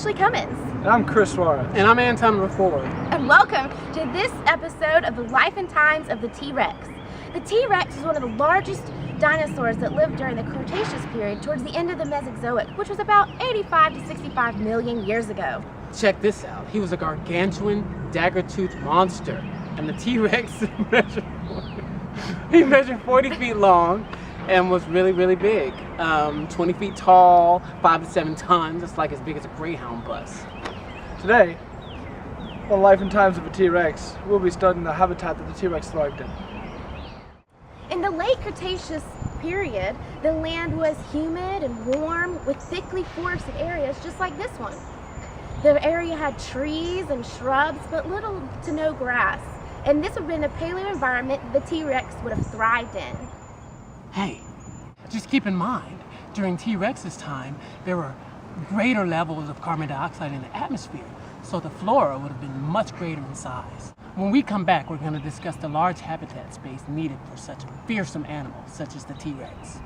Ashley Cummins. And I'm Chris Suarez. And I'm Anton Reform. And welcome to this episode of the life and times of the T-Rex. The T-Rex is one of the largest dinosaurs that lived during the Cretaceous period towards the end of the Mesozoic, which was about 85 to 65 million years ago. Check this out. He was a gargantuan, dagger-toothed monster. And the T-Rex measured 40 feet long and was really, really big. 20 feet tall, 5 to 7 tons. That's like as big as a Greyhound bus. Today, on Life and Times of a T-Rex, we'll be studying the habitat that the T-Rex thrived in. In the late Cretaceous period, the land was humid and warm with thickly forested areas just like this one. The area had trees and shrubs, but little to no grass. And this would have been a paleo environment the T-Rex would have thrived in. Hey, just keep in mind, during T-Rex's time, there were greater levels of carbon dioxide in the atmosphere, so the flora would have been much greater in size. When we come back, we're going to discuss the large habitat space needed for such a fearsome animal, such as the T-Rex.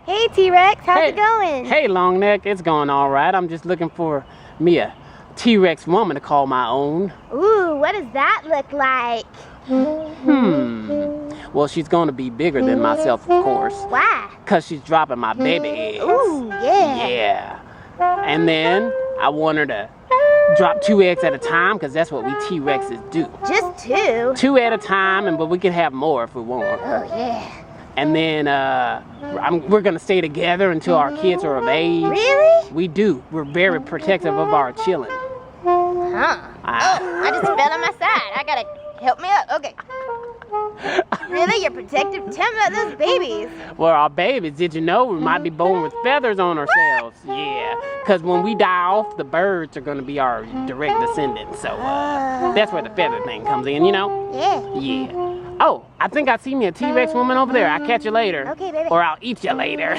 Hey T-Rex, how's it going? Hey long neck, it's going all right. I'm just looking for me a T-Rex woman to call my own. Ooh, what does that look like? Well, she's going to be bigger than myself, of course. Why? Because she's dropping my baby eggs. Ooh, yeah. Yeah. And then I want her to drop 2 eggs at a time, because that's what we T-Rexes do. Just 2? 2 at a time, but we can have more if we want. Oh, yeah. And then we're going to stay together until our kids are of age. Really? We do. We're very protective of our children. Huh. Oh, I just fell on my side. I gotta help me up. Okay. Really? You're protective? Tell me about those babies. Well, our babies, did you know we might be born with feathers on ourselves? Yeah. Because when we die off, the birds are going to be our direct descendants. So that's where the feather thing comes in, you know? Yeah. Yeah. Oh, I think I see me a T-Rex woman over there. I'll catch you later. Okay, baby. Or I'll eat you later.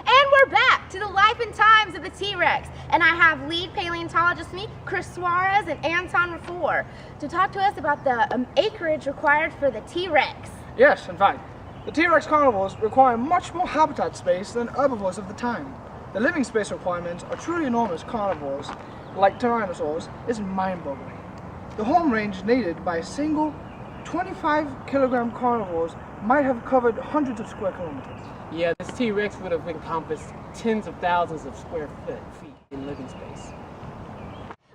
And we're back to the life and times of the T-Rex. And I have lead paleontologist me, Chris Suarez, and Anton Reform to talk to us about the acreage required for the T-Rex. Yes, in fact, the T-Rex carnivores require much more habitat space than herbivores of the time. The living space requirements of truly enormous carnivores, like tyrannosaurs, is mind-boggling. The home range needed by a single 25-kilogram carnivores might have covered hundreds of square kilometers. Yeah, this T-Rex would have encompassed tens of thousands of square feet in living space.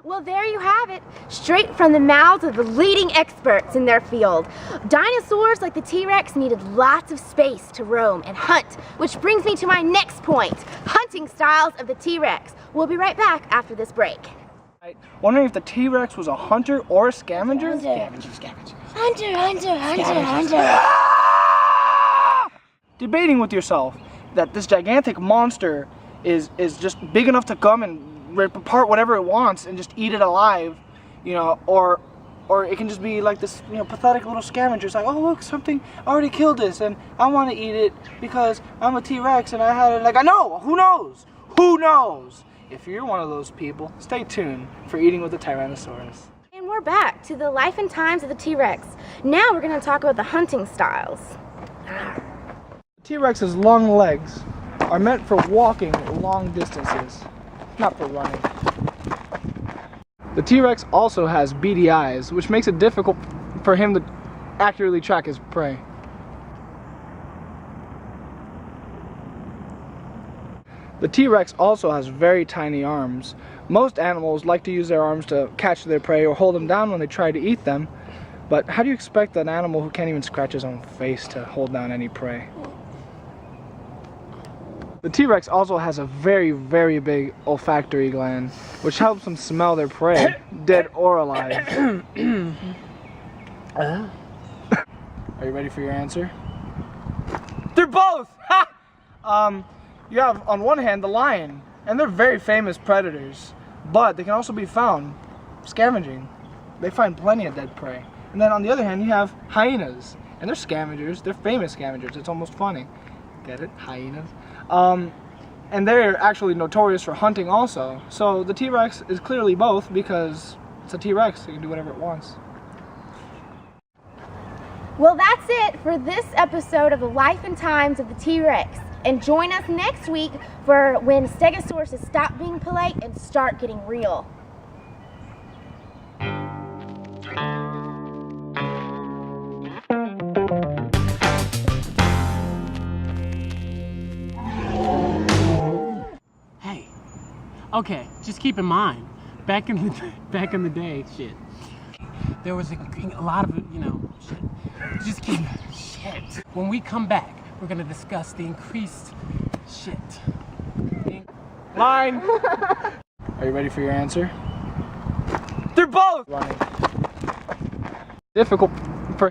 Well, there you have it, straight from the mouths of the leading experts in their field. Dinosaurs like the T-Rex needed lots of space to roam and hunt, which brings me to my next point, hunting styles of the T-Rex. We'll be right back after this break. Wondering if the T-Rex was a hunter or a scavenger? Hunter. Scavenger. Hunter. Debating with yourself that this gigantic monster is just big enough to come and rip apart whatever it wants and just eat it alive, you know, or it can just be like this, you know, pathetic little scavenger. It's like, oh look, something already killed this and I want to eat it because I'm a T-Rex and I had it. Like, I know, who knows? Who knows? If you're one of those people, stay tuned for Eating with the Tyrannosaurus. And we're back to the life and times of the T-Rex. Now we're going to talk about the hunting styles. T-Rex's long legs are meant for walking long distances, not for running. The T-Rex also has beady eyes, which makes it difficult for him to accurately track his prey. The T-Rex also has very tiny arms. Most animals like to use their arms to catch their prey or hold them down when they try to eat them. But how do you expect an animal who can't even scratch his own face to hold down any prey? The T-Rex also has a very, very big olfactory gland, which helps them smell their prey, dead or alive. Are you ready for your answer? They're both! Ha! You have on one hand the lion, and they're very famous predators, but they can also be found scavenging. They find plenty of dead prey. And then on the other hand, you have hyenas, and they're scavengers. They're famous scavengers. It's almost funny. Get it? Hyenas. And they're actually notorious for hunting also. So the T-Rex is clearly both because it's a T-Rex. It can do whatever it wants. Well, that's it for this episode of the Life and Times of the T-Rex. And join us next week for when Stegosauruses stop being polite and start getting real. Hey, okay, just keep in mind, back in the day, shit, there was a lot of, shit. Just keep, shit. When we come back, we're gonna discuss the increased shit. Line! Are you ready for your answer? They're both! Running. Difficult for